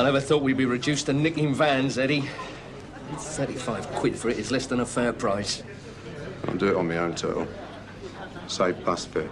I never thought we'd be reduced to nicking vans, Eddie. 35 quid for it is less than a fair price. I'll do it on my own, Turtle. Save bus fare.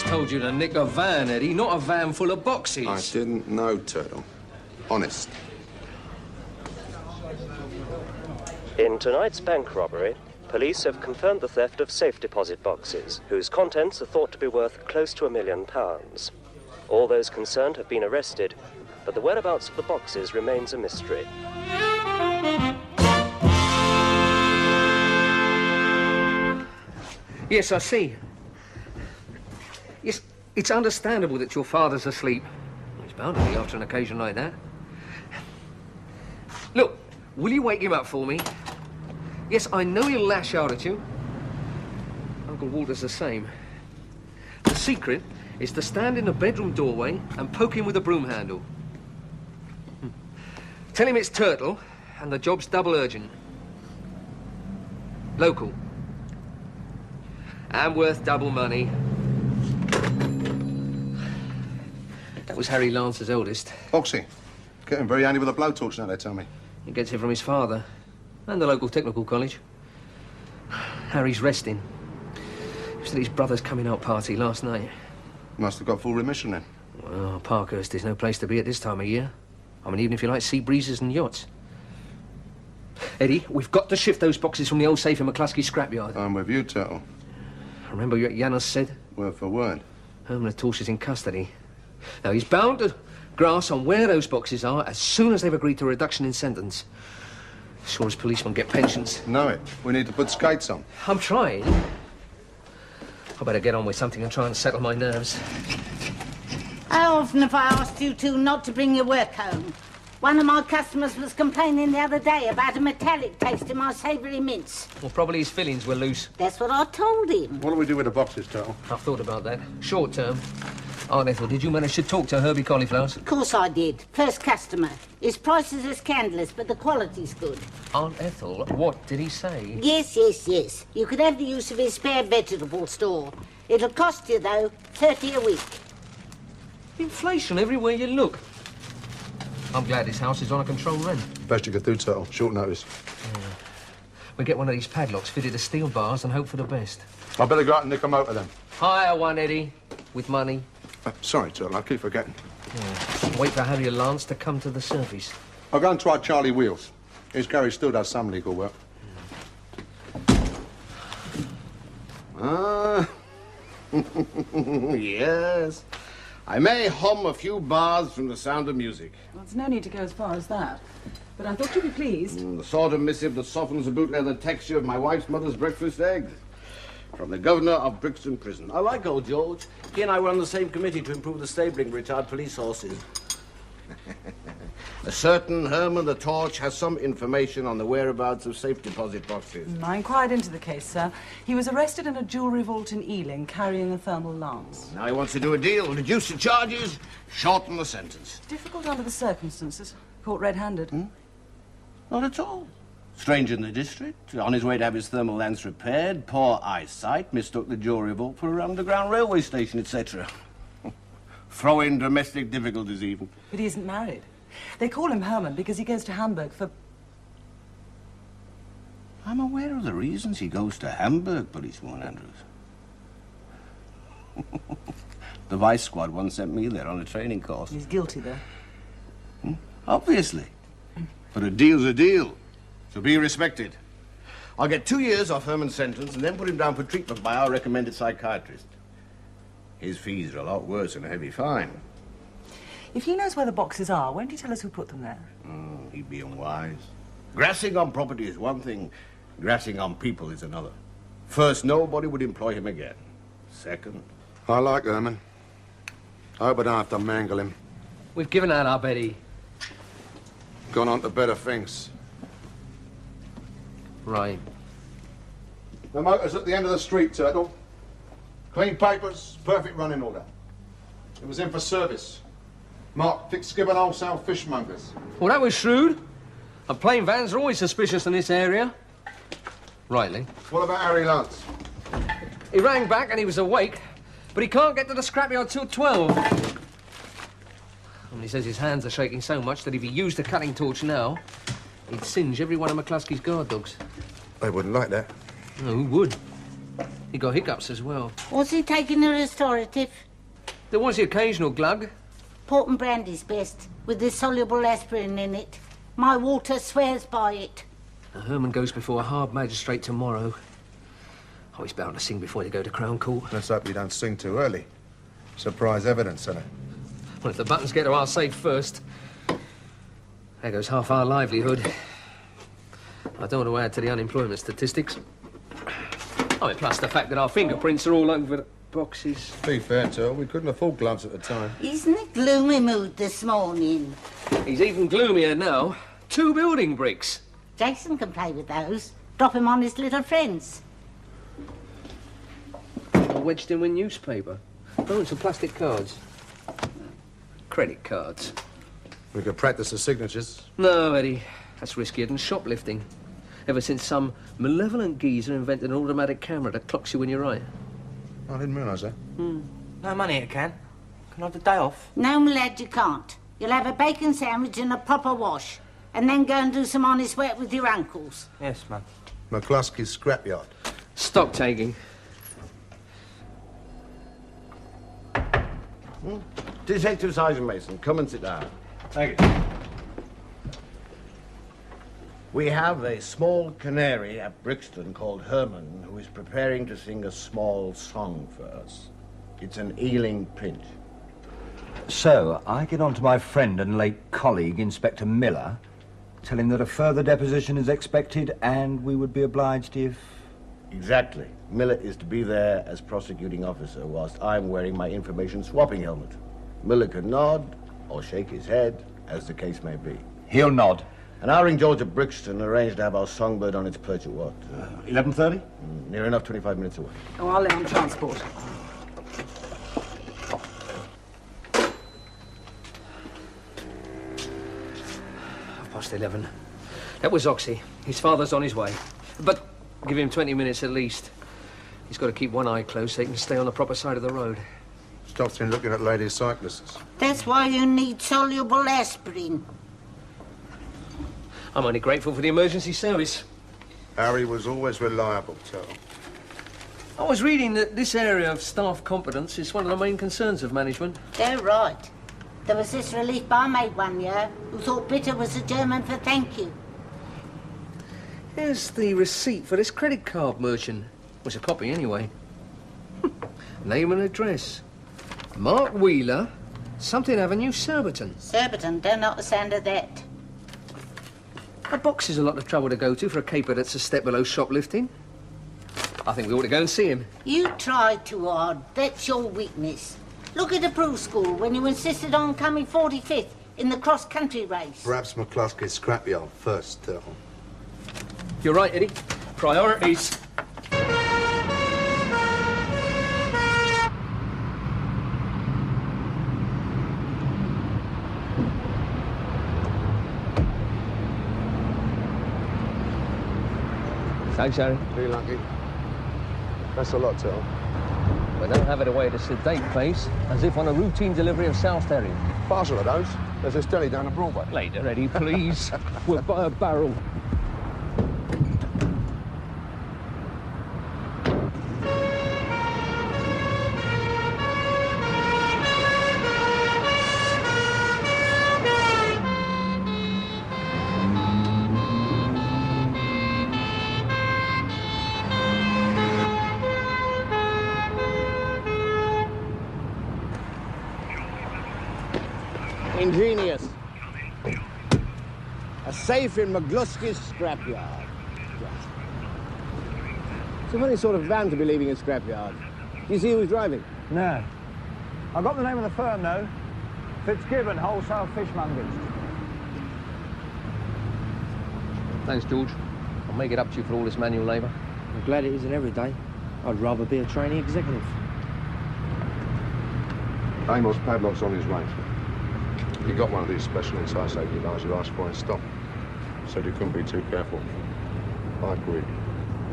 Told you to nick a van, Eddie, not a van full of boxes. I didn't know, Turtle. Honest. In tonight's bank robbery, police have confirmed the theft of safe deposit boxes, whose contents are thought to be worth close to £1 million. All those concerned have been arrested, but the whereabouts of the boxes remains a mystery. Yes, I see. Yes, it's understandable that your father's asleep. He's bound to be after an occasion like that. Look, will you wake him up for me? Yes, I know he'll lash out at you. Uncle Walter's the same. The secret is to stand in the bedroom doorway and poke him with a broom handle. Tell him it's Turtle and the job's double urgent. Local. And worth double money. That was Harry Lance's eldest. Foxy. Getting very handy with a blowtorch now, they tell me. He gets it from his father and the local technical college. Harry's resting. He was at his brother's coming-out party last night. Must have got full remission then. Well, Parkhurst is no place to be at this time of year. I mean, even if you like sea breezes and yachts. Eddie, we've got to shift those boxes from the old safe in McCluskey's scrapyard. I'm with you, Turtle. Remember what Janos said? Word for word. Herman Torch is in custody. Now, he's bound to grass on where those boxes are as soon as they've agreed to a reduction in sentence. As sure as policemen get pensions. Know it. We need to put skates on. I'm trying. I better get on with something and try and settle my nerves. How often have I asked you two not to bring your work home? One of my customers was complaining the other day about a metallic taste in my savoury mince. Well, probably his fillings were loose. That's what I told him. What do we do with the boxes, Turtle? I've thought about that. Short term. Aunt Ethel, did you manage to talk to Herbie Cauliflowers? Of course I did. First customer. His price is as scandalous, but the quality's good. Aunt Ethel, what did he say? Yes. You could have the use of his spare vegetable store. It'll cost you, though, 30 a week. Inflation everywhere you look. I'm glad this house is on a controlled rent. Best you could do, Turtle. Short notice. Yeah. We get one of these padlocks fitted to steel bars and hope for the best. I better go out and nick a motor then. Hire one, Eddie, with money. Sorry, Turtle, I keep forgetting. Yeah. Wait for Harry Lance to come to the surface. I'll go and try Charlie Wheels. His garage still does some legal work. Ah, yes. I may hum a few bars from The Sound of Music. Well, there's no need to go as far as that. But I thought you'd be pleased. The sort of missive that softens the boot leather texture of my wife's mother's breakfast eggs. From the governor of Brixton Prison. I like old George. He and I were on the same committee to improve the stabling of retired police horses. A certain Herman the Torch has some information on the whereabouts of safe deposit boxes. I inquired into the case, sir. He was arrested in a jewellery vault in Ealing, carrying a thermal lance. Now he wants to do a deal, reduce the charges, shorten the sentence. Difficult under the circumstances. Caught red-handed. Not at all. Stranger in the district, on his way to have his thermal lance repaired, poor eyesight, mistook the jewellery vault for an underground railway station, etc. Throw in domestic difficulties even. But he isn't married. They call him Herman because he goes to Hamburg for... I'm aware of the reasons he goes to Hamburg, Policeman Andrews. The Vice Squad once sent me there on a training course. He's guilty, though. Obviously. But a deal's a deal. So be respected. I'll get 2 years off Herman's sentence and then put him down for treatment by our recommended psychiatrist. His fees are a lot worse than a heavy fine. If he knows where the boxes are, won't he tell us who put them there? He'd be unwise. Grassing on property is one thing, grassing on people is another. First, nobody would employ him again. Second... I like Herman. I hope I don't have to mangle him. We've given out our Betty. Gone on to better things. Right. The motor's at the end of the street, Turtle. Clean papers, perfect running order. It was in for service. Marked Fitzgibbon Wholesale Fishmongers. Well, that was shrewd. And plain vans are always suspicious in this area. Rightly. What about Harry Lance? He rang back and he was awake, but he can't get to the scrapyard till 12. And he says his hands are shaking so much that if he used a cutting torch now, he'd singe every one of McCluskey's guard dogs. They wouldn't like that. No, who would? He got hiccups as well. Was he taking a restorative? There was the occasional glug. Port and brandy's best, with the soluble aspirin in it. My water swears by it. Herman goes before a hard magistrate tomorrow. Oh, he's bound to sing before they go to Crown Court. Let's hope you don't sing too early. Surprise evidence, innit? Well, if the buttons get to our safe first, there goes half our livelihood. I don't want to add to the unemployment statistics. I mean, plus the fact that our fingerprints are all over the boxes. To be fair, Turtle, we couldn't afford gloves at the time. He's in a gloomy mood this morning. He's even gloomier now. 2 building bricks. Jason can play with those. Drop him on his little friends. Wedged in with newspaper. Oh, and some plastic cards. Credit cards. We could practice the signatures. No, Eddie. That's riskier than shoplifting. Ever since some malevolent geezer invented an automatic camera that clocks you when you're right. I didn't realise that. No money it can. Can I have the day off? No, my lad, you can't. You'll have a bacon sandwich and a proper wash, and then go and do some honest work with your uncles. Yes, ma'am. McCluskey's scrapyard. Stock taking. Detective Sergeant Mason, come and sit down. Thank you. We have a small canary at Brixton called Herman who is preparing to sing a small song for us. It's an Ealing pinch. So, I get on to my friend and late colleague, Inspector Miller, tell him that a further deposition is expected and we would be obliged if... Exactly. Miller is to be there as prosecuting officer whilst I'm wearing my information swapping helmet. Miller can nod or shake his head, as the case may be. He'll nod. And I'll ring George at Brixton, arrange to have our songbird on its perch at what? 11:30? Near enough, 25 minutes away. Oh, I'll let him transport. 11:30. That was Oxy. His father's on his way. But give him 20 minutes at least. He's got to keep one eye closed so he can stay on the proper side of the road. Stops him looking at lady cyclists. That's why you need soluble aspirin. I'm only grateful for the emergency service. Harry was always reliable, Turtle. I was reading that this area of staff competence is one of the main concerns of management. They're right. There was this relief barmaid one year who thought bitter was a German for thank you. Here's the receipt for this credit card merchant. Was a copy anyway. Name and address. Mark Wheeler, Something Avenue, Surbiton. Surbiton, don't know the sound of that. A box is a lot of trouble to go to for a caper that's a step below shoplifting. I think we ought to go and see him. You tried too hard. That's your weakness. Look at the Proof School when you insisted on coming 45th in the cross-country race. Perhaps McCluskey's scrapyard first, Turtle. You're right, Eddie. Priorities. Thanks, Harry. Be lucky. That's a lot, Turtle. But don't have it away at a sedate pace, as if on a routine delivery of South Derry. Parcel of those. There's a deli down the Broadway. Later, Eddie, please. We'll buy a barrel. Ingenious. A safe in McGlusky's scrapyard. It's a funny sort of van to be leaving a scrapyard. Do you see who was driving? No. I got the name of the firm, though. Fitzgibbon, wholesale fishmongers. Thanks, George. I'll make it up to you for all this manual labour. I'm glad it isn't every day. I'd rather be a trainee executive. Amos padlock's on his range. He got one of these special inside safety lines you asked for and stopped. Said you couldn't be too careful. I agreed.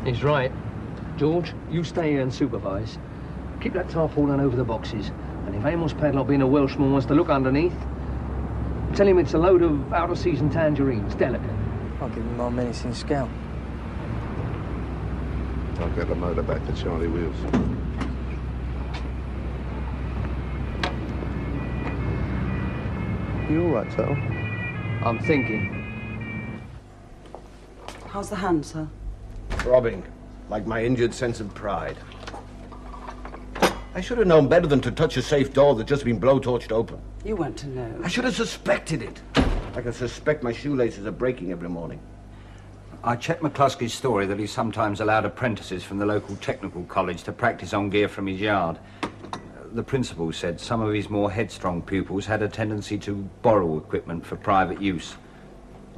He's right. George, you stay here and supervise. Keep that tarpaulin over the boxes. And if Amos Padlock, being a Welshman, wants to look underneath, tell him it's a load of out-of-season tangerines, delicate. I'll give him my menacing scowl. I'll get the motor back to Charlie Wheels. You all right, Tuttle? I'm thinking. How's the hand, sir? Throbbing, like my injured sense of pride. I should have known better than to touch a safe door that's just been blowtorched open. You weren't to know. I should have suspected it. Like I suspect my shoelaces are breaking every morning. I checked McCluskey's story that he sometimes allowed apprentices from the local technical college to practice on gear from his yard. The principal said some of his more headstrong pupils had a tendency to borrow equipment for private use.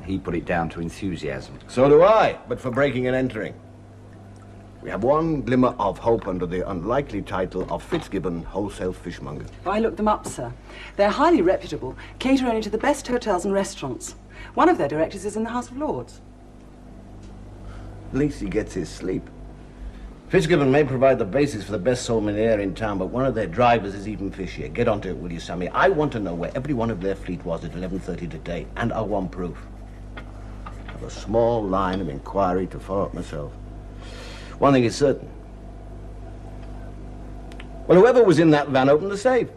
He put it down to enthusiasm. So do I, but for breaking and entering. We have one glimmer of hope under the unlikely title of Fitzgibbon Wholesale Fishmonger. I looked them up, sir. They're highly reputable, cater only to the best hotels and restaurants. One of their directors is in the House of Lords. At least he gets his sleep. Fitzgibbon may provide the basis for the best sommelier in town, but one of their drivers is even fishier. Get onto it, will you, Sammy? I want to know where every one of their fleet was at 11:30 today, and I want proof. I have a small line of inquiry to follow up myself. One thing is certain. Well, whoever was in that van opened the safe.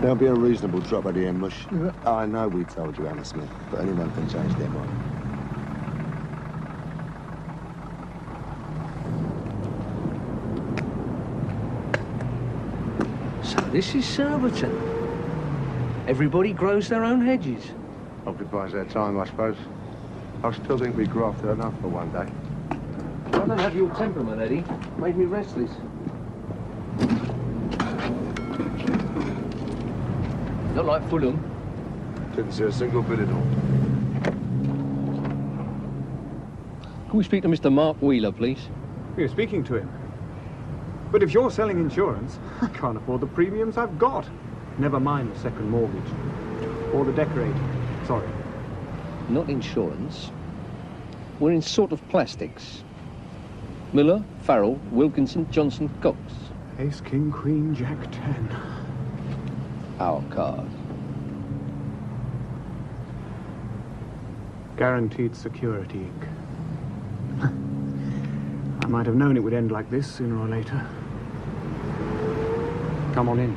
There'll be a reasonable drop at the end, Mush. I know we told you, Anna Smith, but anyone can change their mind. So this is Surbiton. Everybody grows their own hedges. Occupies their time, I suppose. I still think we grafted enough for one day. I don't have your temperament, Eddie. Made me restless. Not like Fulham. Didn't see a single bit at all. Can we speak to Mr. Mark Wheeler, please? You're speaking to him. But if you're selling insurance, I can't afford the premiums I've got. Never mind the second mortgage. Or the decorating. Sorry. Not insurance. We're in sort of plastics. Miller, Farrell, Wilkinson, Johnson, Cox. Ace, King, Queen, Jack, 10. Our card. Guaranteed security, Inc. I might have known it would end like this sooner or later. Come on in.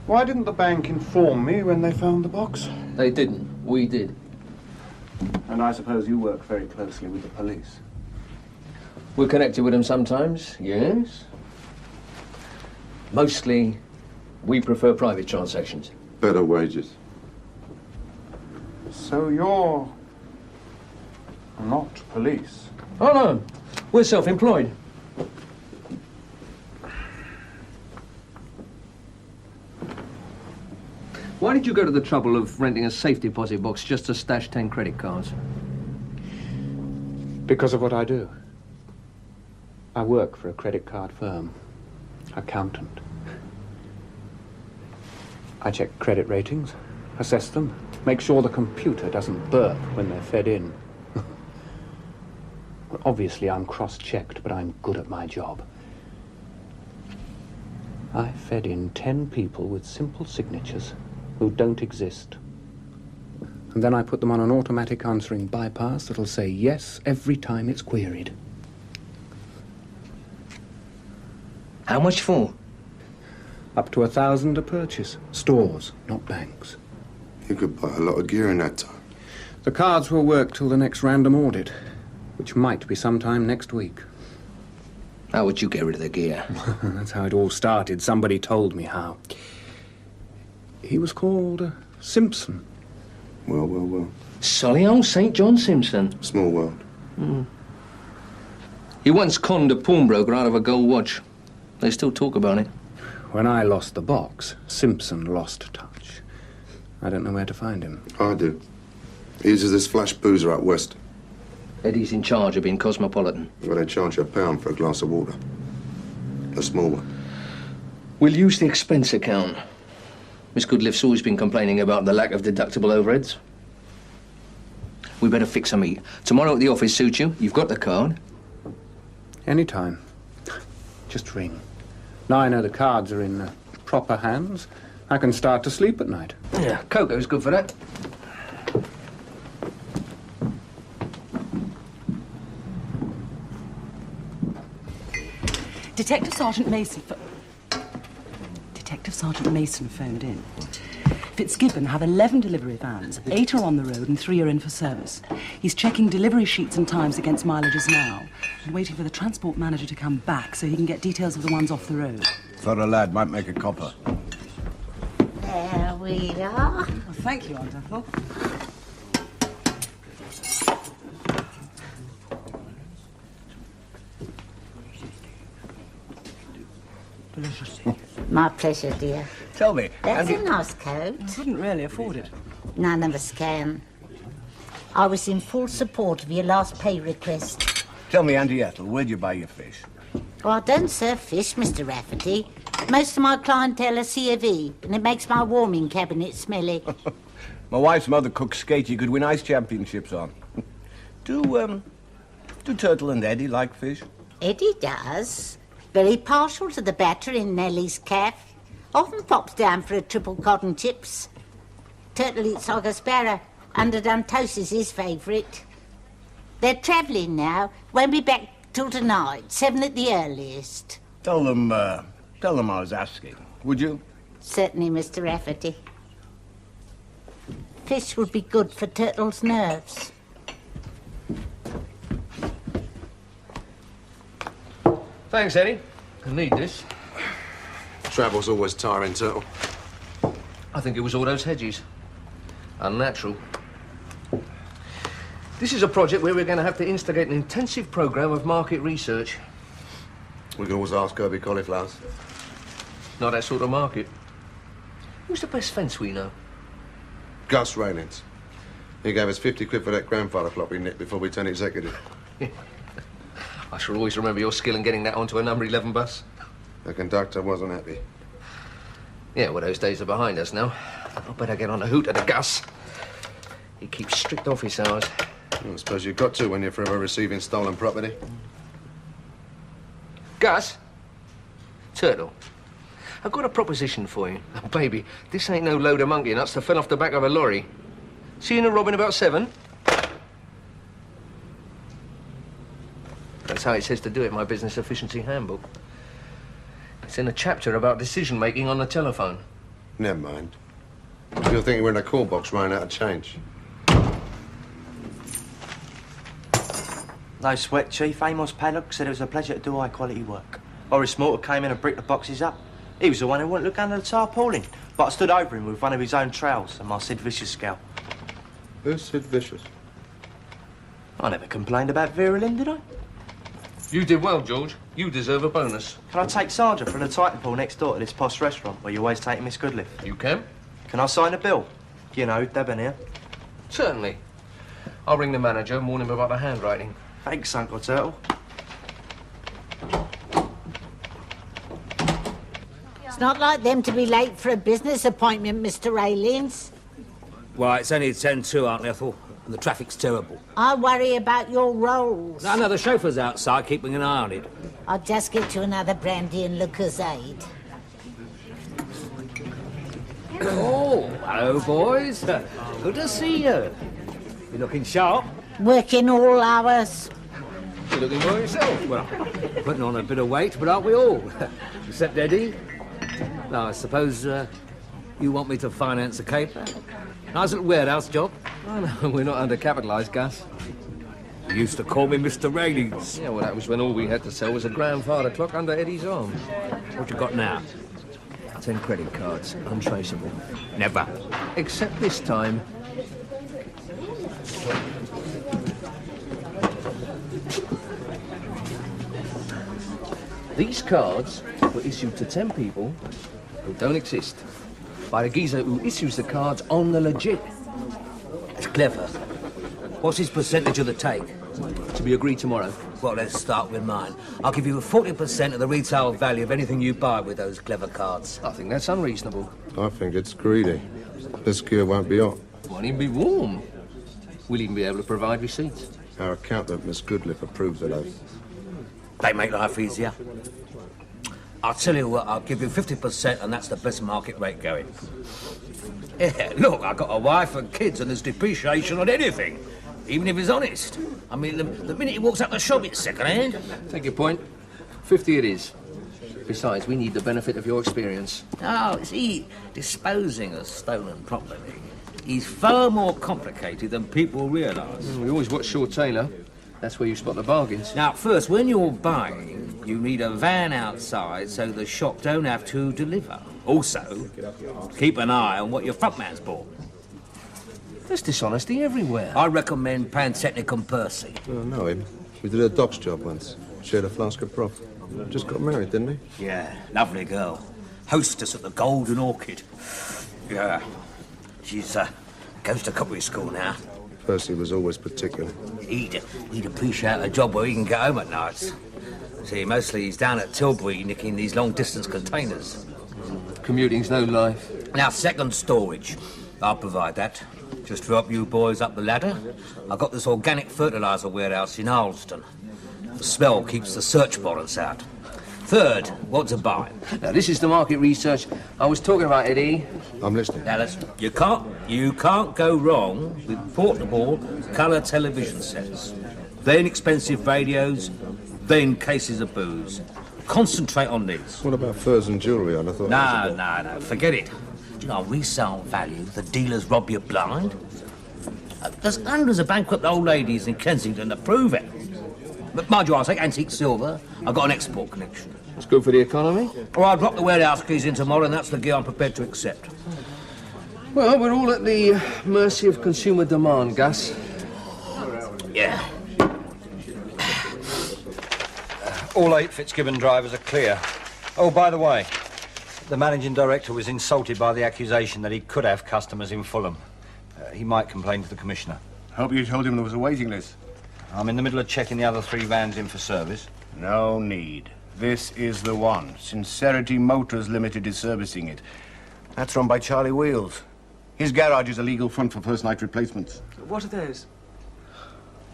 Why didn't the bank inform me when they found the box? They didn't. We did. And I suppose you work very closely with the police. We're connected with them sometimes, yes. Mostly, we prefer private transactions. Better wages. So you're not police? Oh, no. We're self-employed. Why did you go to the trouble of renting a safe deposit box just to stash 10 credit cards? Because of what I do. I work for a credit card firm. Accountant. I check credit ratings, assess them, make sure the computer doesn't burp when they're fed in. Obviously, I'm cross-checked, but I'm good at my job. I fed in 10 people with simple signatures who don't exist. And then I put them on an automatic answering bypass that'll say yes every time it's queried. How much for? Up to 1,000 a purchase. Stores, not banks. You could buy a lot of gear in that time. The cards will work till the next random audit, which might be sometime next week. How would you get rid of the gear? That's how it all started. Somebody told me how. He was called Simpson. Well. Solly old St. John Simpson. Small world. He once conned a pawnbroker out of a gold watch. They still talk about it. When I lost the box, Simpson lost touch. I don't know where to find him. I do. He uses this flash boozer out west. Eddie's in charge of being cosmopolitan. Well, they charge you £1 for a glass of water. A small one. We'll use the expense account. Miss Goodliff's always been complaining about the lack of deductible overheads. We better fix a meet. Tomorrow at the office suit you? You've got the card. Any time. Just ring. Now I know the cards are in proper hands, I can start to sleep at night. Yeah, cocoa's good for that. Detective Sergeant Mason phoned in. Fitzgibbon have 11 delivery vans. 8 are on the road and 3 are in for service. He's checking delivery sheets and times against mileages now and waiting for the transport manager to come back so he can get details of the ones off the road. Thought a lad might make a copper. There we are. Well, thank you, Aunt Attwell. My pleasure, dear. Tell me, That's a nice coat. I couldn't really afford it. None of us can. I was in full support of your last pay request. Tell me, Auntie Ethel, where'd you buy your fish? Well, I don't serve fish, Mr. Rafferty. Most of my clientele are C of E, and it makes my warming cabinet smelly. My wife's mother cooks skate you could win ice championships on. Do Turtle and Eddie like fish? Eddie does. Very partial to the batter in Nellie's calf. Often pops down for a triple cotton chips. Turtle eats like a sparrow. Underdone toast is his favourite. They're travelling now. Won't be back till tonight, 7 at the earliest. Tell them I was asking, would you? Certainly, Mr. Rafferty. Fish would be good for Turtle's nerves. Thanks, Eddie. I need this. Travel's always tiring, Turtle. I think it was all those hedges. Unnatural. This is a project where we're going to have to instigate an intensive programme of market research. We can always ask Kirby Cauliflowers. Not that sort of market. Who's the best fence we know? Gus Railings. He gave us 50 quid for that grandfather clock we nicked before we turned executive. I shall always remember your skill in getting that onto a number 11 bus. The conductor wasn't happy. Yeah, well, those days are behind us now. I better get on a hoot at the Gus. He keeps strict office hours. Well, I suppose you've got to when you're forever receiving stolen property. Gus? Turtle, I've got a proposition for you. Baby, this ain't no load of monkey nuts to fill off the back of a lorry. See you in a robin about 7? That's how it says to do it in my business efficiency handbook. It's in a chapter about decision-making on the telephone. Never mind. You're thinking we're in a call box running out of change. No sweat, Chief. Amos Paddock said it was a pleasure to do high-quality work. Boris Mortar came in and bricked the boxes up. He was the one who wouldn't look under the tarpaulin, but I stood over him with one of his own trowels and my Sid Vicious scale. Who's Sid Vicious? I never complained about Vera Lynn, did I? You did well, George. You deserve a bonus. Can I take Sandra for the Titan pool next door to this posh restaurant where you always take Miss Goodliff? You can. Can I sign a bill? You know, debonair. Certainly. I'll ring the manager and warn him about the handwriting. Thanks, Uncle Turtle. It's not like them to be late for a business appointment, Mr. Railings. Well, it's only 10-2, Aunt Ethel, and the traffic's terrible. I worry about your rolls. No, the chauffeur's outside keeping an eye on it. I'll just get you another brandy and Lucasade. Oh, hello, boys. Good to see you. You looking sharp? Working all hours. You're looking well yourself. Well, putting on a bit of weight, but aren't we all? Except Eddie. Now, I suppose you want me to finance a caper? Nice little warehouse job. Oh, no, we're not undercapitalised, Gus. You used to call me Mr. Railings. Yeah, well, that was when all we had to sell was a grandfather clock under Eddie's arm. What you got now? 10 credit cards, untraceable. Never. Except this time. These cards were issued to 10 people who don't exist by the geezer who issues the cards on the legit. That's clever. What's his percentage of the take? To be agreed tomorrow. Well, let's start with mine. I'll give you 40% of the retail value of anything you buy with those clever cards. I think that's unreasonable. I think it's greedy. This gear won't be hot. Won't even be warm. We'll even be able to provide receipts. Our accountant, Miss Goodliff, approves of those. They make life easier. I'll tell you what, I'll give you 50% and that's the best market rate going. Yeah, look, I've got a wife and kids and there's depreciation on anything, even if he's honest. I mean, the minute he walks out the shop, it's second-hand. Take your point. 50 it is. Besides, we need the benefit of your experience. Oh, see, disposing of stolen property is far more complicated than people realise. We always watch Short Taylor. That's where you spot the bargains. Now, first, when you're buying, you need a van outside so the shop don't have to deliver. Also, keep an eye on what your front man's bought. There's dishonesty everywhere. I recommend Pantechnic and Percy. I know him. We did a docks job once. Shared a flask of broth. Just got married, didn't he? Yeah, lovely girl. Hostess at the Golden Orchid. Yeah. She's goes to cookery school now. Percy was always particular. He'd appreciate a job where he can get home at nights. See, mostly he's down at Tilbury nicking these long-distance containers. Commuting's no life. Now, second storage. I'll provide that. Just to help you boys up the ladder, I've got this organic fertiliser warehouse in Harleston. The smell keeps the search warrants out. Third, what to buy. Now, this is the market research I was talking about, Eddie. I'm listening. Now, listen, you can't go wrong with portable colour television sets, then expensive radios, then cases of booze. Concentrate on these. What about furs and jewellery? I thought. No, forget it. Do you know, resale value, the dealers rob you blind. There's hundreds of bankrupt old ladies in Kensington that prove it. But mind you, I'll take antique silver. I've got an export connection. It's good for the economy. Or I'll drop the warehouse keys in tomorrow, and that's the gear I'm prepared to accept. Well, we're all at the mercy of consumer demand, Gus. Yeah. All 8 Fitzgibbon drivers are clear. Oh, by the way, the managing director was insulted by the accusation that he could have customers in Fulham. He might complain to the commissioner. Hope you told him there was a waiting list. I'm in the middle of checking the other 3 vans in for service. No need. This is the one. Sincerity Motors Limited is servicing it. That's run by Charlie Wheels. His garage is a legal front for first-night replacements. What are those?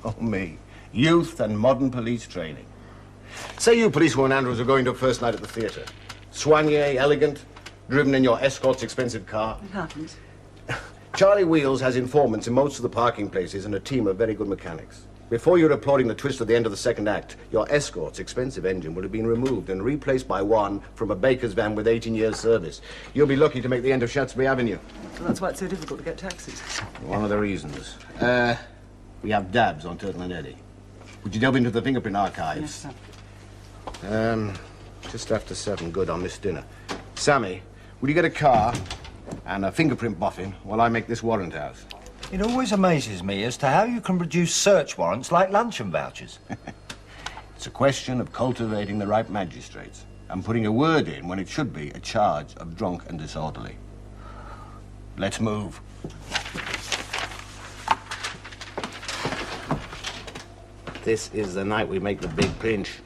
Oh, me. Youth and modern police training. Say you policewoman Andrews are going to a first night at the theatre. Soigné, elegant, driven in your escort's expensive car. It happens. Charlie Wheels has informants in most of the parking places and a team of very good mechanics. Before you're applauding the twist at the end of the second act, your escort's expensive engine will have been removed and replaced by one from a baker's van with 18 years' service. You'll be lucky to make the end of Shaftesbury Avenue. Well, that's why it's so difficult to get taxis. One of the reasons. We have dabs on Turtle and Eddie. Would you delve into the fingerprint archives? Yes, sir. Just after 7, good, on this dinner. Sammy, will you get a car and a fingerprint boffin while I make this warrant out? It always amazes me as to how you can produce search warrants like luncheon vouchers. It's a question of cultivating the right magistrates and putting a word in when it should be a charge of drunk and disorderly. Let's move. This is the night we make the big pinch.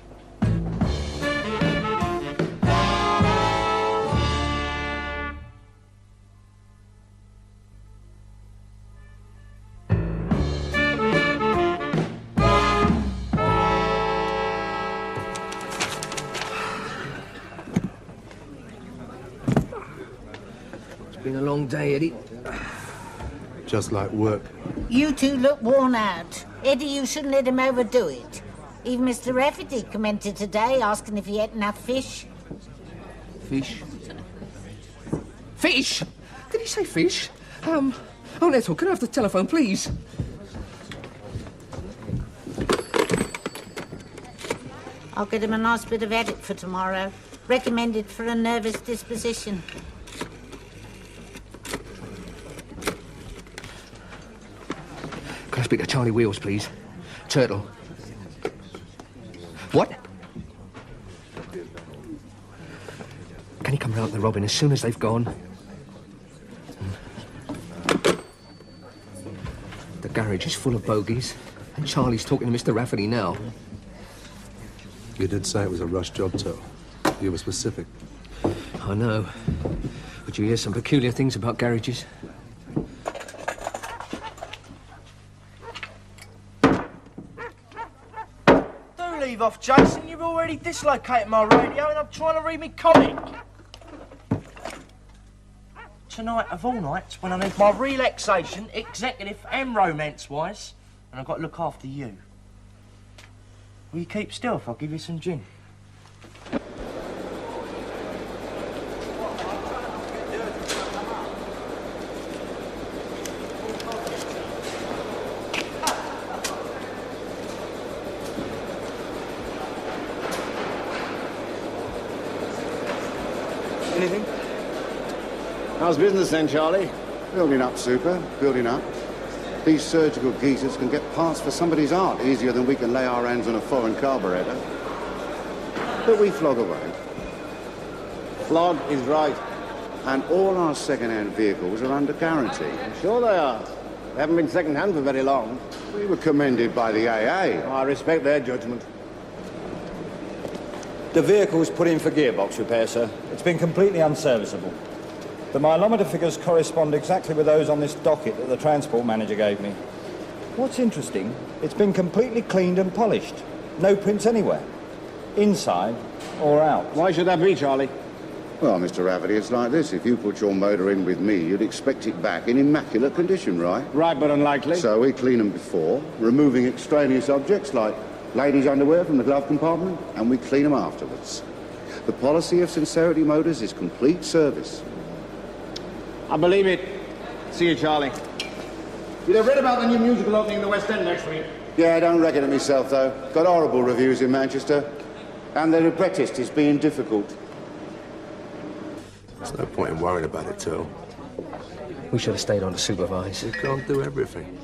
Been a long day, Eddie. Just like work. You two look worn out. Eddie, you shouldn't let him overdo it. Even Mr. Rafferty commented today, asking if he ate enough fish. Fish? Fish? Did he say fish? Oh, Attwell, can I have the telephone, please? I'll get him a nice bit of haddock for tomorrow. Recommended for a nervous disposition. Can I speak to Charlie Wheels, please? Turtle. What? Can he come round to the Robin as soon as they've gone? The garage is full of bogies, and Charlie's talking to Mr. Rafferty now. You did say it was a rush job, Turtle. You were specific. I know. But you hear some peculiar things about garages. Leave off, Jason. You've already dislocated my radio and I'm trying to read me comic. Tonight of all nights, when I need my relaxation, executive and romance-wise, and I've got to look after you. Will you keep still if I give you some gin? Anything? How's business then, Charlie? Building up, Super. Building up. These surgical geezers can get parts for somebody's art easier than we can lay our hands on a foreign carburettor. But we flog away. Flog is right. And all our second-hand vehicles are under guarantee. I'm sure they are. They haven't been second-hand for very long. We were commended by the AA. I respect their judgment. The vehicle's put in for gearbox repair, sir. It's been completely unserviceable. The mileometer figures correspond exactly with those on this docket that the transport manager gave me. What's interesting, it's been completely cleaned and polished. No prints anywhere. Inside or out. Why should that be, Charlie? Well, Mr. Rafferty, it's like this. If you put your motor in with me, you'd expect it back in immaculate condition, right? Right, but unlikely. So we clean them before, removing extraneous objects like ladies' underwear from the glove compartment, and we clean them afterwards. The policy of Sincerity Motors is complete service. I believe it. See you, Charlie. You'd have read about the new musical opening in the West End next week. Yeah, I don't reckon it myself, though. Got horrible reviews in Manchester, and the librettist is being difficult. There's no point in worrying about it, Turtle. We should have stayed on to supervise. You can't do everything.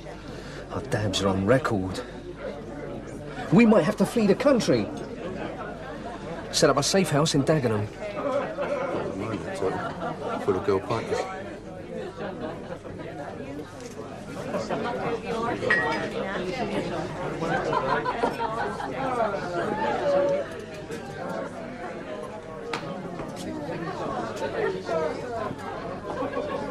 Our dabs are on record. We might have to flee the country. Set up a safe house in Dagenham. Don't mind that, Turtle. Full of girl partners.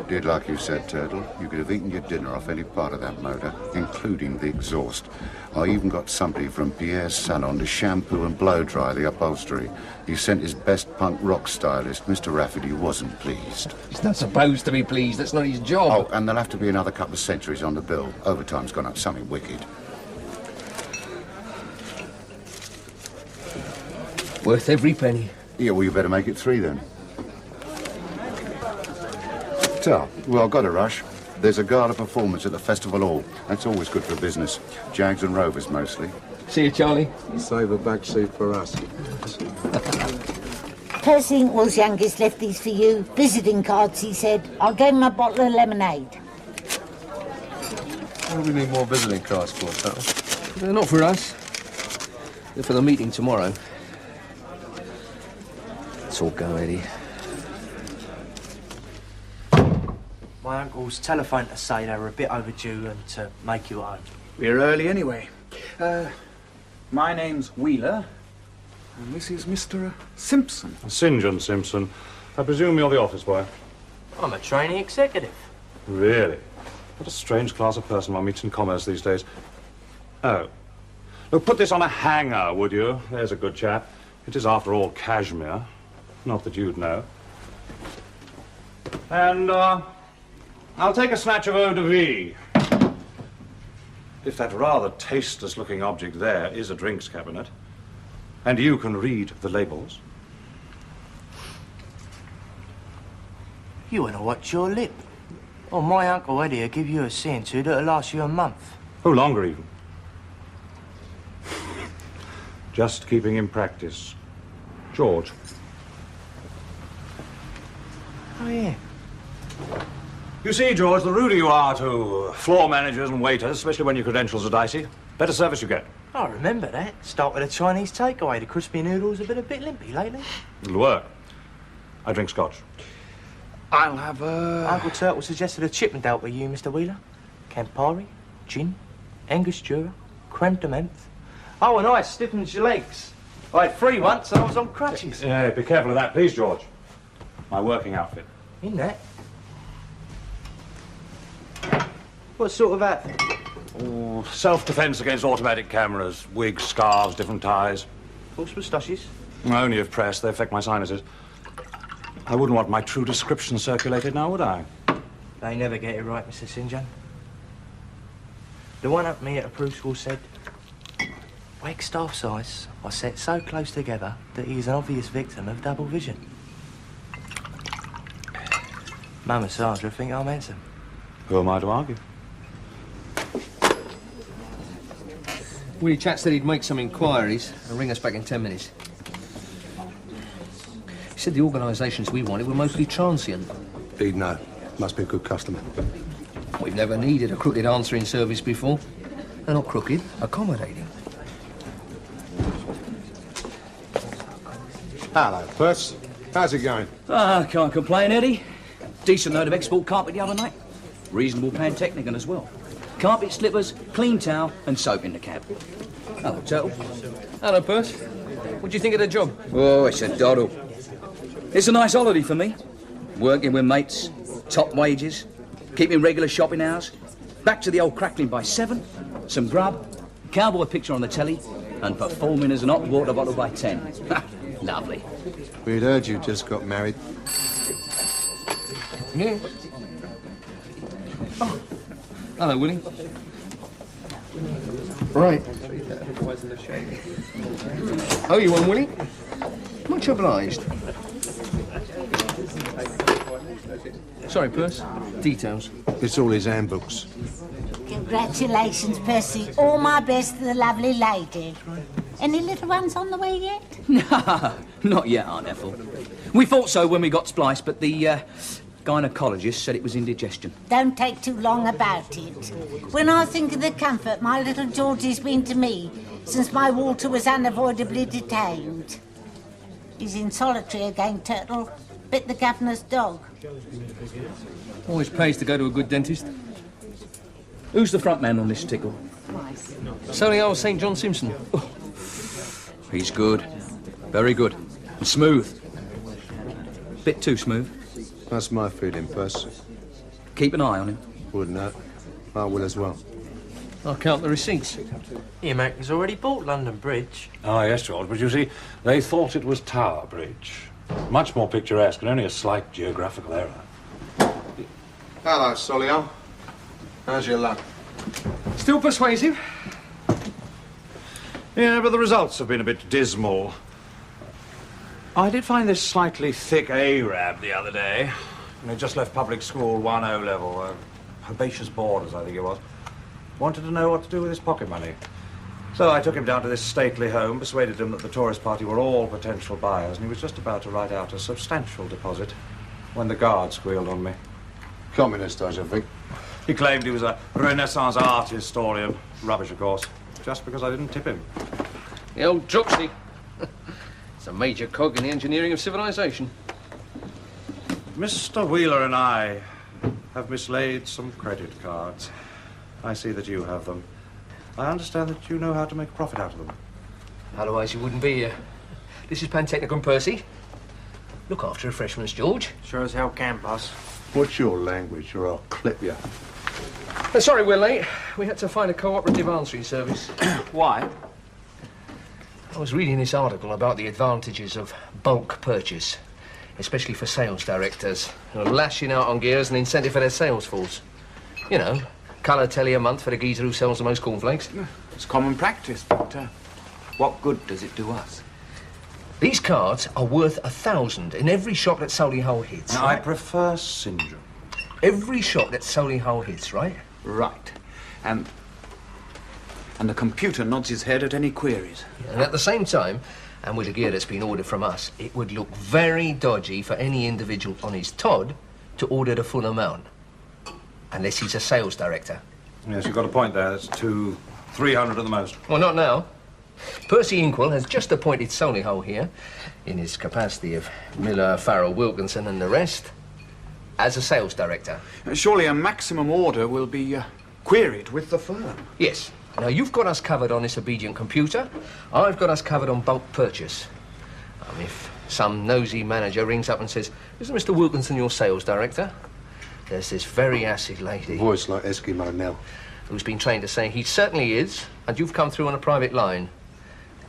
Did like you said, Turtle. You could have eaten your dinner off any part of that motor, including the exhaust. I even got somebody from Pierre's salon to shampoo and blow-dry the upholstery. He sent his best punk rock stylist. Mr. Rafferty wasn't pleased. He's not supposed to be pleased. That's not his job. Oh, and there'll have to be another couple of centuries on the bill. Overtime's gone up something wicked. Worth every penny. Yeah, well, you better make it 3 then. Well, I've got to rush. There's a gala performance at the Festival Hall. That's always good for business. Jags and Rovers, mostly. See you, Charlie. Save a back seat for us. Percy Inkwell's youngest left these for you. Visiting cards, he said. I gave him a bottle of lemonade. What do we need more visiting cards for, Turtle? They're not for us. They're for the meeting tomorrow. Let's all go, Eddie. My uncle's telephoned to say they were a bit overdue and to make you home. We're early anyway. My name's Wheeler, and this is Mr. Simpson. St. John Simpson. I presume you're the office boy? I'm a trainee executive. Really? What a strange class of person one meets in commerce these days. Oh. Look, put this on a hanger, would you? There's a good chap. It is, after all, cashmere. Not that you'd know. And, I'll take a snatch of eau de vie. If that rather tasteless-looking object there is a drinks cabinet, and you can read the labels. You want to watch your lip. Oh, my Uncle Eddie will give you a seeing to that'll last you a month. Oh, longer even. Just keeping in practice. George. Oh, yeah. You see, George, the ruder you are to floor managers and waiters, especially when your credentials are dicey, better service you get. I remember that. Start with a Chinese takeaway. The crispy noodles have been a bit limpy lately. It'll work. I drink scotch. I'll have Uncle Turtle suggested a Chippendale with you, Mr. Wheeler. Campari, gin, Angostura, creme de menthe. Oh, and ice stiffens your legs. I had 3 once and I was on crutches. Yeah, be careful of that, please, George. My working outfit. In that? What sort of outfit? Oh, self-defense against automatic cameras. Wigs, scarves, different ties. False moustaches? Only if pressed. They affect my sinuses. I wouldn't want my true description circulated now, would I? They never get it right, Mr. St. John. The one up me at a proof school said, Wagstaff size are set so close together that he is an obvious victim of double vision. Mum and Sandra think I'm handsome. Who am I to argue? Willie Chat said he'd make some inquiries and ring us back in 10 minutes. He said the organisations we wanted were mostly transient. He'd know. Must be a good customer. We've never needed a crooked answering service before. They're not crooked, accommodating. Hello, Percy. How's it going? Can't complain, Eddie. Decent load of export carpet the other night. Reasonable Pantechnicon as well. Carpet slippers, clean towel and soap in the cab. Hello, Turtle. Hello, Perce. What do you think of the job? Oh, it's a doddle. It's a nice holiday for me. Working with mates, top wages, keeping regular shopping hours, back to the old crackling by 7, some grub, cowboy picture on the telly, and performing as an hot water bottle by 10. Lovely. We'd heard you just got married. Yeah. Oh. Hello, Willie. Right. Oh, you on, Willie? Much obliged. Sorry, Perce. Details. It's all his handbooks. Congratulations, Percy. All my best to the lovely lady. Any little ones on the way yet? No, not yet, Aunt Ethel. We thought so when we got spliced, but the gynaecologist said it was indigestion. Don't take too long about it. When I think of the comfort my little Georgie's been to me since my Walter was unavoidably detained. He's in solitary again, Turtle. Bit the governor's dog. Always pays to go to a good dentist. Who's the front man on this tickle? Sonny old St. John Simpson. Oh, he's good. Very good. And smooth. Bit too smooth. That's my feeling, Percy. Keep an eye on him. Wouldn't know. I will as well. I'll count the receipts. The Americans already bought London Bridge. Ah, yes, George, but you see, they thought it was Tower Bridge. Much more picturesque and only a slight geographical error. Hello, Solio. How's your luck? Still persuasive? Yeah, but the results have been a bit dismal. I did find this slightly thick Arab the other day. And he just left public school, 1 O-level. Herbaceous borders, I think it was. Wanted to know what to do with his pocket money. So I took him down to this stately home, persuaded him that the tourist party were all potential buyers, and he was just about to write out a substantial deposit when the guard squealed on me. Communist, I should think. He claimed he was a Renaissance art historian. Rubbish, of course. Just because I didn't tip him. The old Joxy. It's a major cog in the engineering of civilization. Mr. Wheeler and I have mislaid some credit cards. I see that you have them. I understand that you know how to make a profit out of them. Otherwise you wouldn't be here. This is Pantechnicon, Percy. Look after refreshments, George. Sure as hell can, boss. What's your language, or I'll clip you? Sorry we're late. We had to find a cooperative answering service. Why? I was reading this article about the advantages of bulk purchase. especially for sales directors who are lashing out on gears and incentive for their sales force. You know, colour telly a month for the geezer who sells the most cornflakes. It's common practice, but what good does it do us? These cards are worth 1,000 in every shop that Solihull hits. Now, I prefer syndrome. Every shop that Solihull hits, right? Right. And the computer nods his head at any queries. And at the same time, and with the gear that's been ordered from us, it would look very dodgy for any individual on his Todd to order the full amount. Unless he's a sales director. Yes, you've got a point there. That's 300 at the most. Well, not now. Percy Inkwell has just appointed Solihull here, in his capacity of Miller, Farrell, Wilkinson and the rest, as a sales director. Surely a maximum order will be queried with the firm. Yes. Now, you've got us covered on this obedient computer. I've got us covered on bulk purchase. If some nosy manager rings up and says, "Isn't Mr. Wilkinson your sales director?" There's this very acid lady. Voice like Eskimo Nell. Who's been trained to say he certainly is, and you've come through on a private line.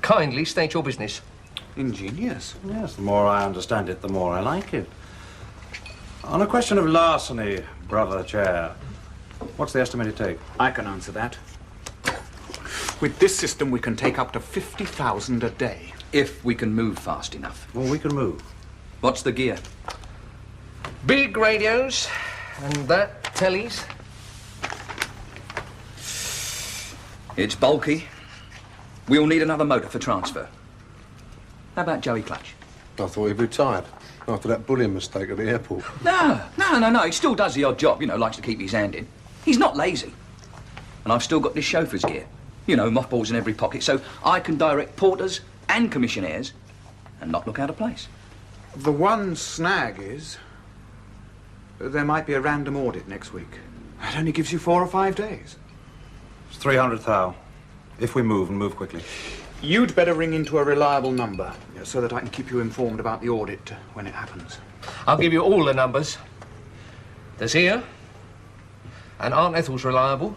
Kindly state your business. Ingenious. Yes, the more I understand it, the more I like it. On a question of larceny, brother chair, what's the estimated take? I can answer that. With this system, we can take up to 50,000 a day. If we can move fast enough. Well, we can move. What's the gear? Big radios, and that tellies. It's bulky. We'll need another motor for transfer. How about Joey Clutch? I thought he'd retired after that bullying mistake at the airport. No. He still does the odd job, likes to keep his hand in. He's not lazy. And I've still got this chauffeur's gear. Mothballs in every pocket, so I can direct porters and commissionaires and not look out of place. The one snag is there might be a random audit next week. It only gives you 4 or 5 days. It's 300 thou. If we move, and move quickly. You'd better ring into a reliable number so that I can keep you informed about the audit when it happens. I'll give you all the numbers. There's here, and Aunt Ethel's reliable.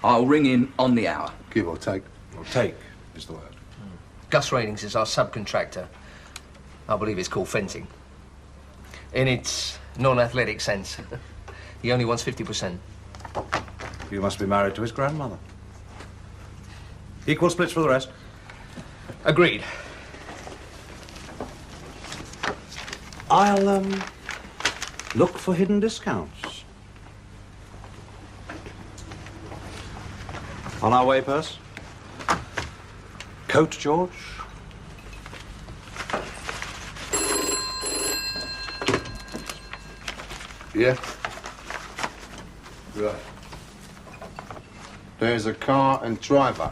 I'll ring in on the hour. Give or take. Well, take is the word. Gus Ratings is our subcontractor. I believe it's called fencing. In its non-athletic sense. He only wants 50%. You must be married to his grandmother. Equal splits for the rest. Agreed. I'll, look for hidden discounts. On our way, Perce. Coat, George. Yeah? Right. There's a car and driver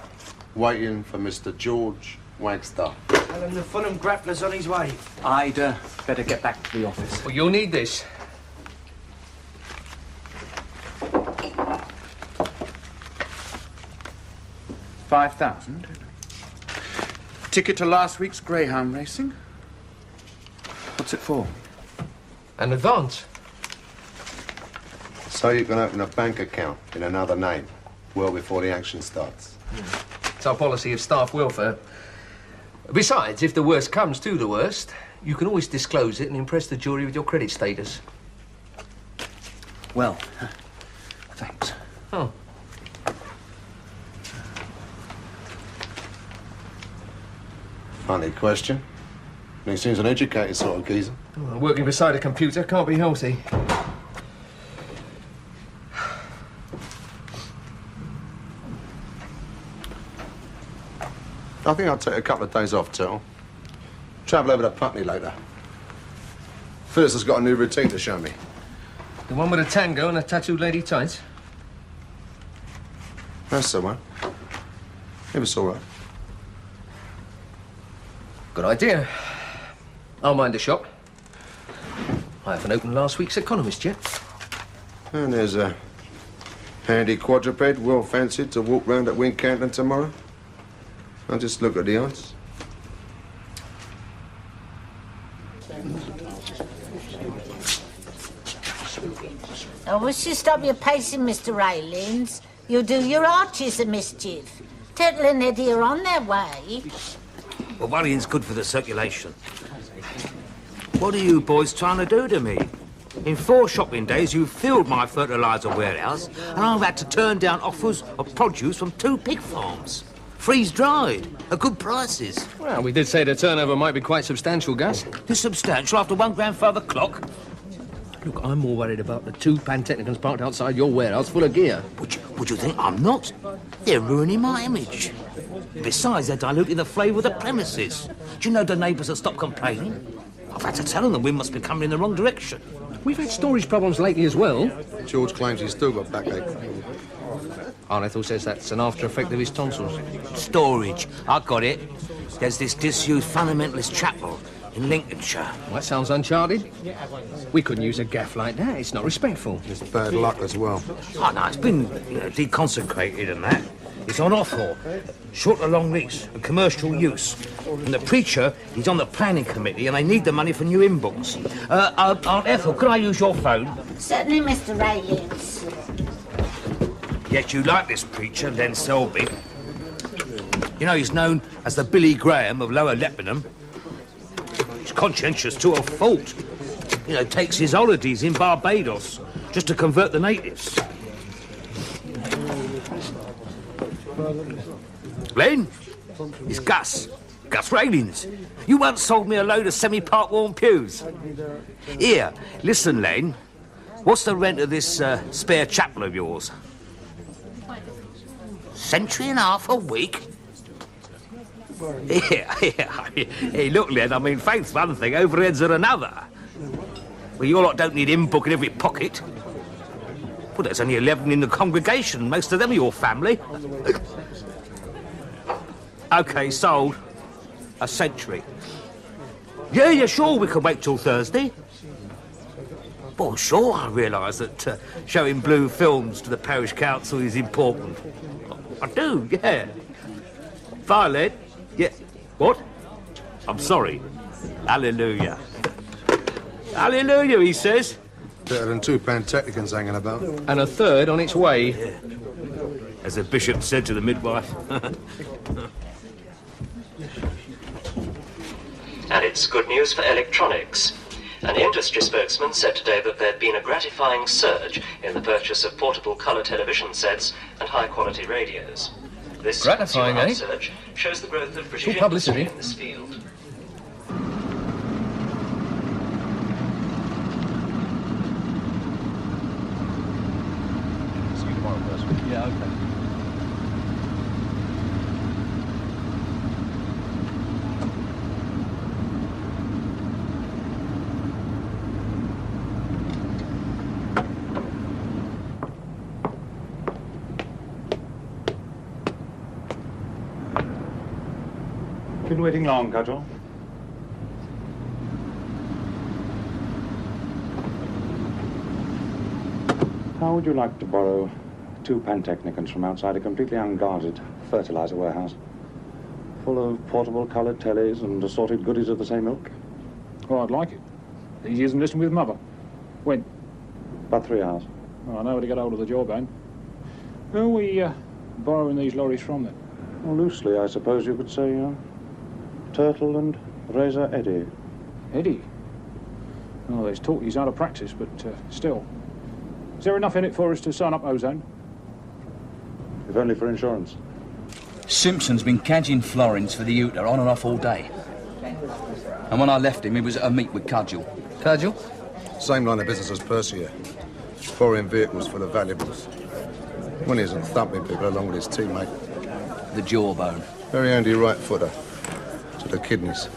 waiting for Mr. George Wagstaff. Tell him the Fulham grappler's on his way. I'd better get back to the office. Well, you'll need this. $5,000. Ticket to last week's Greyhound racing. What's it for? An advance. So you can open a bank account in another name well before the action starts. It's our policy of staff welfare. Besides, if the worst comes to the worst, you can always disclose it and impress the jury with your credit status. Well, thanks. Oh. Funny question. He seems an educated sort of geezer. Well, working beside a computer can't be healthy. I think I'll take a couple of days off, Turtle. Travel over to Putney later. Phyllis has got a new routine to show me. The one with a tango and a tattooed lady tights? That's the one. It was all right. Good idea. I'll mind the shop. I haven't opened last week's Economist yet. And there's a handy quadruped, well fancied to walk round at Wincanton tomorrow. I'll just look at the odds. I wish you'd stop your pacing, Mr. Raylins. You'll do your arches a mischief. Turtle and Eddie are on their way. Well, worrying's good for the circulation. What are you boys trying to do to me? In 4 shopping days, you've filled my fertiliser warehouse, and I've had to turn down offers of produce from 2 pig farms. Freeze-dried, at good prices. Well, we did say the turnover might be quite substantial, Gus. It's substantial after one grandfather clock. Look, I'm more worried about the 2 Pantechnicons parked outside your warehouse full of gear. Would you think I'm not? They're ruining my image. Besides, they're diluting the flavour of the premises. Do you know the neighbours have stopped complaining? I've had to tell them the wind must be coming in the wrong direction. We've had storage problems lately as well. George claims he's still got backache. Aunt Ethel says that's an after-effect of his tonsils. Storage. I got it. There's this disused fundamentalist chapel in Lincolnshire. Well, that sounds uncharted. We couldn't use a gaff like that. It's not respectful. It's bad luck as well. Oh, no, it's been, deconsecrated and that. It's on offer. Short or long lease, and commercial use. And the preacher, he's on the planning committee, and they need the money for new in-books. Aunt Ethel, could I use your phone? Certainly, Mr. Raylins. Yet you like this preacher, Len Selby. You know, he's known as the Billy Graham of Lower Lebanon. He's conscientious to a fault. Takes his holidays in Barbados just to convert the natives. Len, it's Gus. Gus Raylins. You once sold me a load of semi-part worn pews. Here, listen, Len. What's the rent of this spare chapel of yours? Century and a half a week? Yeah. Hey, look, Len, I mean, faith's one thing, overheads are another. Well, you lot don't need in-book in every pocket. Well, there's only 11 in the congregation. Most of them are your family. OK, sold. A century. Yeah, sure, we can wait till Thursday. Well, sure, I realise that showing blue films to the parish council is important. I do, yeah. Violet? Yeah. What? I'm sorry. Hallelujah. Hallelujah, he says. Better than 2 Pantechnicons hanging about. And a 3rd on its way. Yeah. As the bishop said to the midwife. And it's good news for electronics. An industry spokesman said today that there'd been a gratifying surge in the purchase of portable colour television sets and high-quality radios. This gratifying, eh? surge shows the growth of British publicity industry in this field. See you tomorrow, Percy. Yeah, okay. Been waiting long, Cudgel? How would you like to borrow 2 Pantechnicons from outside a completely unguarded fertilizer warehouse? Full of portable coloured tellies and assorted goodies of the same ilk? Oh, I'd like it. Easy as listening with Mother. When? About 3 hours. Oh, I know where to get hold of the jawbone. Who are we borrowing these lorries from, then? Well, loosely, I suppose you could say, Turtle and Razor Eddie. Eddie? Oh, there's talk he's out of practice, but still. Is there enough in it for us to sign up Ozone? If only for insurance. Simpson's been cadging Florence for the Utah on and off all day. And when I left him, he was at a meet with Cudgel. Cudgel? Same line of business as Percy here. Foreign vehicles full of valuables. When he isn't thumping people along with his teammate. The jawbone. Very handy right footer. To the kidneys.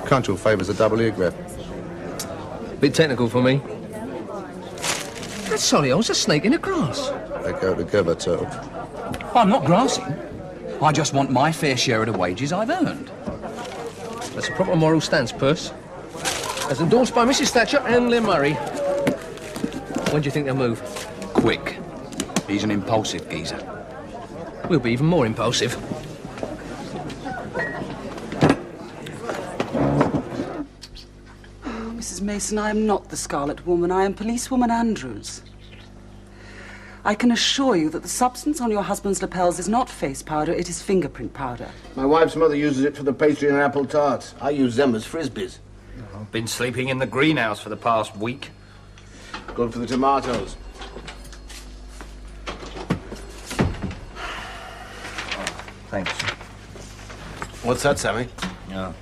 Cudgel favours a double ear grab. Bit technical for me. That Soliol's a snake in the grass. They go together, Turtle. I'm not grassing. I just want my fair share of the wages I've earned. That's a proper moral stance, Perce. As endorsed by Mrs. Thatcher and Len Murray. When do you think they'll move? Quick. He's an impulsive geezer. We'll be even more impulsive. Mrs. Mason, I am not the Scarlet Woman. I am Policewoman Andrews. I can assure you that the substance on your husband's lapels is not face powder, it is fingerprint powder. My wife's mother uses it for the pastry and apple tarts. I use them as frisbees. I've been sleeping in the greenhouse for the past week. Good for the tomatoes. Thanks. What's that, Sammy? Yeah.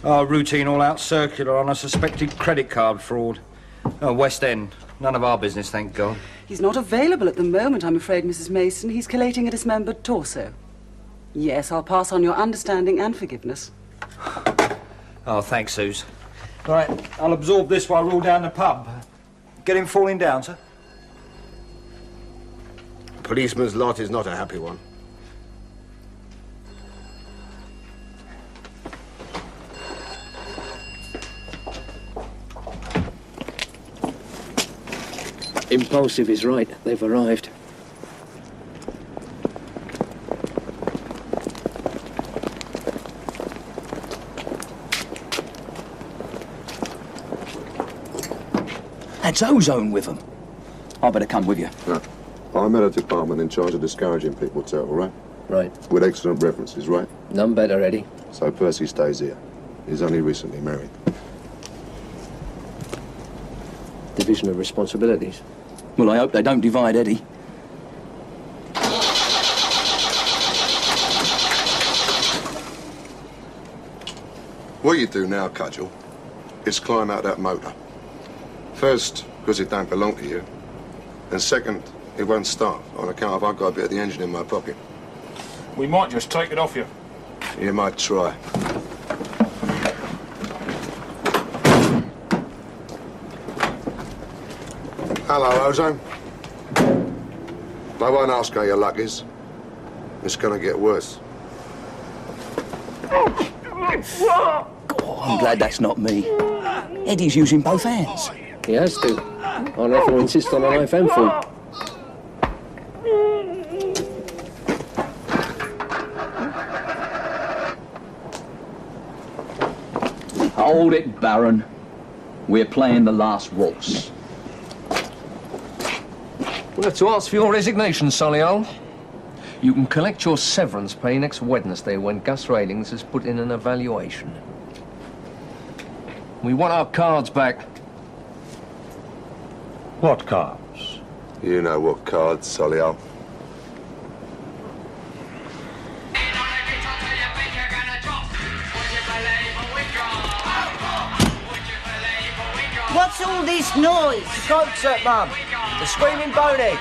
Our routine all-out circular on a suspected credit card fraud. West End. None of our business, thank God. He's not available at the moment, I'm afraid, Mrs. Mason. He's collating a dismembered torso. Yes, I'll pass on your understanding and forgiveness. Oh, thanks, Suze. All right, I'll absorb this while I rule down the pub. Get him falling down, sir? Policeman's lot is not a happy one. Impulsive is right. They've arrived. That's ozone with them. I better come with you. No. I'm at a department in charge of discouraging people, Turtle, right? Right. With excellent references, right? None better, Eddie. So Percy stays here. He's only recently married. Division of responsibilities. Well, I hope they don't divide Eddie. What you do now, Cudgel, is climb out that motor. First, because it don't belong to you. And second, it won't start on account of I've got a bit of the engine in my pocket. We might just take it off you. You might try. Hello, Ozone. I won't ask how your luck is. It's gonna get worse. Oh, I'm glad that's not me. Eddie's using both hands. He has to. I'll therefore insist on a knife and fork. Hold it, Baron. We're playing the last waltz. We'll have to ask for your resignation, Solihull. You can collect your severance pay next Wednesday when Gus Railings has put in an evaluation. We want our cards back. What cards? You know what cards, Solihull. What's all this noise? Concert, Mum. The Screaming Boneheads.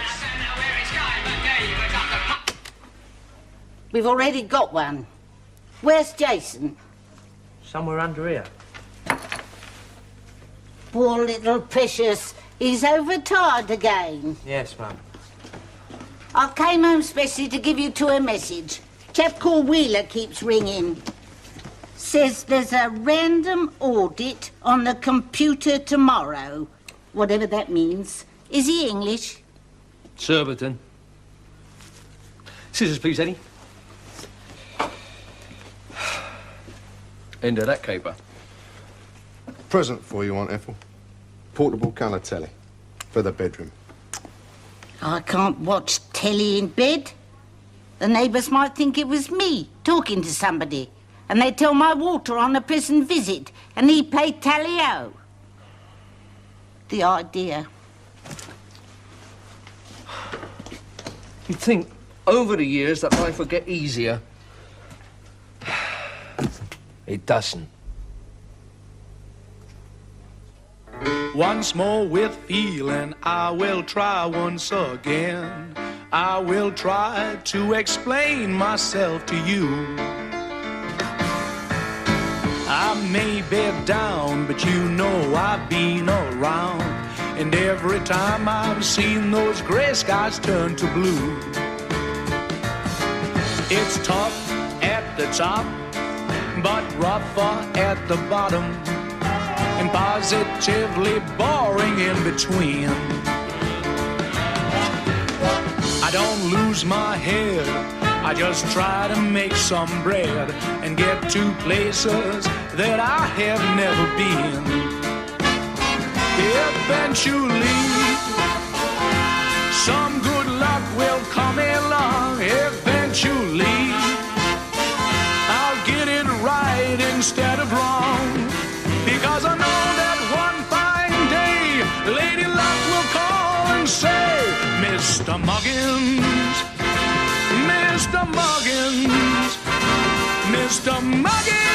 We've already got one. Where's Jason? Somewhere under here. Poor little Precious. He's overtired again. Yes, Mum. I came home specially to give you two a message. Chap called Wheeler keeps ringing. Says there's a random audit on the computer tomorrow. Whatever that means. Is he English? Surbiton. Scissors, please, Eddie. End of that caper. Present for you, Aunt Ethel. Portable colour telly. For the bedroom. I can't watch telly in bed. The neighbours might think it was me talking to somebody. And they tell my Walter on a prison visit. And he played tally-o. The idea. You'd think over the years that life would get easier. It doesn't. Once more with feeling, I will try once again. I will try to explain myself to you. I may be down, but you know I've been around. And every time I've seen those gray skies turn to blue. It's tough at the top, but rougher at the bottom, and positively boring in between. I don't lose my head, I just try to make some bread and get to places that I have never been. Eventually, some good luck will come along. Eventually, I'll get it right instead of wrong. Mr. Muggins, Mr. Muggins, Mr. Muggins.